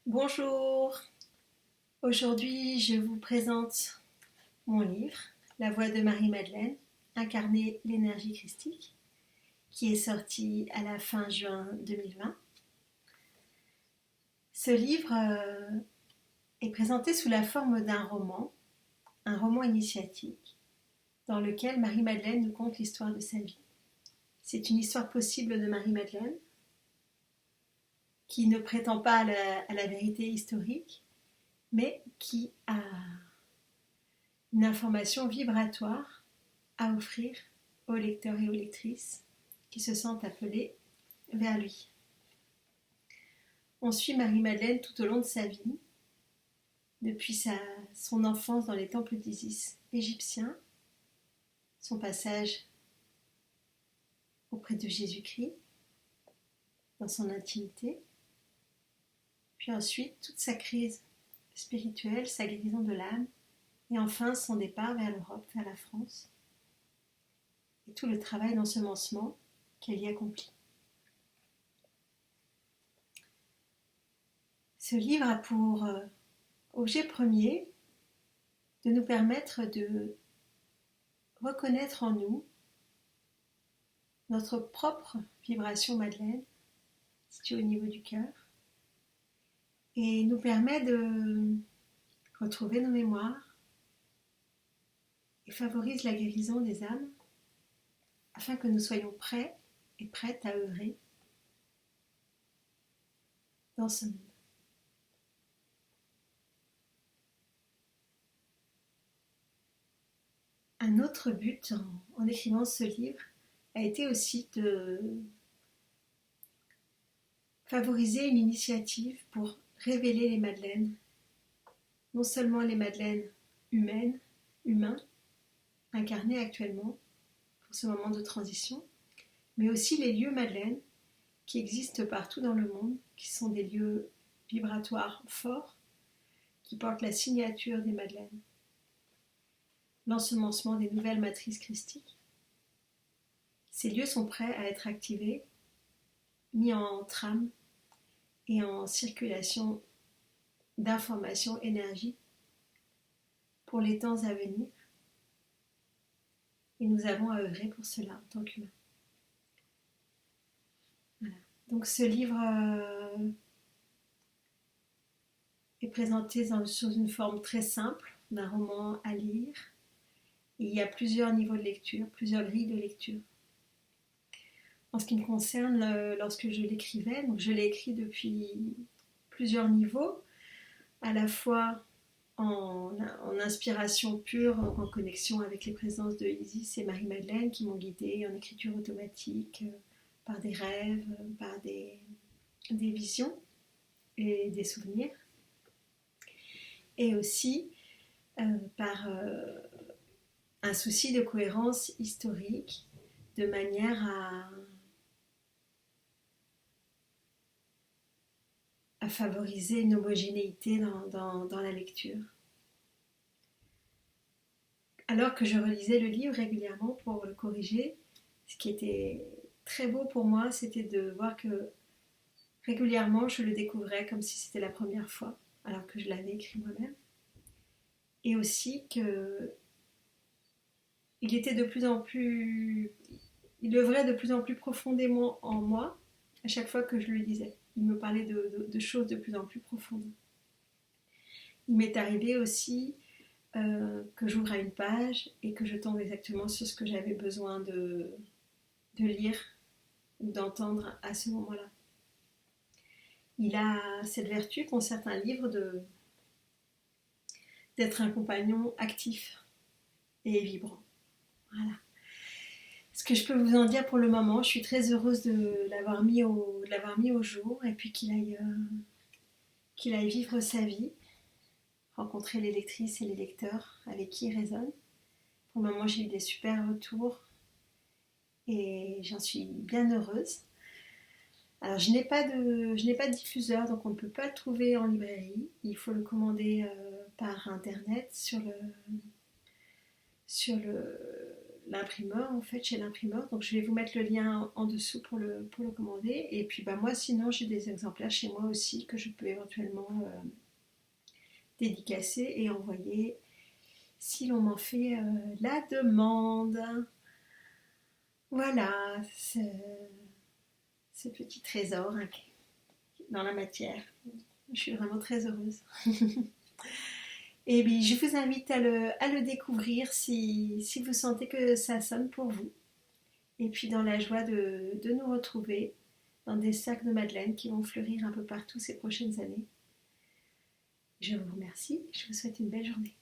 Bonjour, aujourd'hui je vous présente mon livre La voix de Marie-Madeleine, incarner l'énergie christique, qui est sorti à la fin juin 2020. Ce livre est présenté sous la forme d'un roman, un roman initiatique, dans lequel Marie-Madeleine nous conte l'histoire de sa vie. C'est une histoire possible de Marie-Madeleine, qui ne prétend pas à la vérité historique, mais qui a une information vibratoire à offrir aux lecteurs et aux lectrices qui se sentent appelés vers lui. On suit Marie-Madeleine tout au long de sa vie, depuis son enfance dans les temples d'Isis égyptiens, son passage auprès de Jésus-Christ, dans son intimité, puis ensuite toute sa crise spirituelle, sa guérison de l'âme, et enfin son départ vers l'Europe, vers la France, et tout le travail d'ensemencement qu'elle y accomplit. Ce livre a pour objet premier de nous permettre de reconnaître en nous notre propre vibration Madeleine, située au niveau du cœur, et nous permet de retrouver nos mémoires et favorise la guérison des âmes afin que nous soyons prêts et prêtes à œuvrer dans ce monde. Un autre but en écrivant ce livre a été aussi de favoriser une initiative pour révéler les Madeleines, non seulement les Madeleines humains, incarnés actuellement pour ce moment de transition, mais aussi les lieux Madeleine qui existent partout dans le monde, qui sont des lieux vibratoires forts, qui portent la signature des Madeleines, l'ensemencement des nouvelles matrices christiques. Ces lieux sont prêts à être activés, mis en trame et en circulation d'informations, énergie pour les temps à venir. Et nous avons à œuvrer pour cela en tant qu'humains. Voilà. Donc ce livre est présenté sous une forme très simple, d'un roman à lire. Et il y a plusieurs niveaux de lecture, plusieurs grilles de lecture. En ce qui me concerne, lorsque je l'écrivais, donc je l'ai écrit depuis plusieurs niveaux, à la fois en inspiration pure, en connexion avec les présences de Isis et Marie-Madeleine qui m'ont guidée en écriture automatique, par des rêves, par des visions et des souvenirs, et aussi par un souci de cohérence historique, de manière à favoriser une homogénéité dans la lecture. Alors que je relisais le livre régulièrement pour le corriger, ce qui était très beau pour moi, c'était de voir que régulièrement je le découvrais comme si c'était la première fois, alors que je l'avais écrit moi-même. Et aussi que il œuvrait de plus en plus profondément en moi à chaque fois que je le lisais. Il me parlait de choses de plus en plus profondes. Il m'est arrivé aussi que j'ouvre à une page et que je tombe exactement sur ce que j'avais besoin de lire ou d'entendre à ce moment-là. Il a cette vertu qu'ont certains livres d'être un compagnon actif et vibrant. Voilà. Ce que je peux vous en dire pour le moment, je suis très heureuse de l'avoir mis au jour et puis qu'il aille vivre sa vie, rencontrer les lectrices et les lecteurs avec qui il résonne. Pour le moment, j'ai eu des super retours et j'en suis bien heureuse. Alors, je n'ai pas de diffuseur, donc on ne peut pas le trouver en librairie. Il faut le commander par internet sur le l'imprimeur, en fait, chez l'imprimeur. Donc, je vais vous mettre le lien en dessous pour le commander. Et puis, bah, moi, sinon, j'ai des exemplaires chez moi aussi que je peux éventuellement dédicacer et envoyer si l'on m'en fait la demande. Voilà, ce petit trésor hein, dans la matière. Je suis vraiment très heureuse. Et bien, je vous invite à le découvrir si vous sentez que ça sonne pour vous. Et puis dans la joie de nous retrouver dans des sacs de madeleine qui vont fleurir un peu partout ces prochaines années. Je vous remercie, je vous souhaite une belle journée.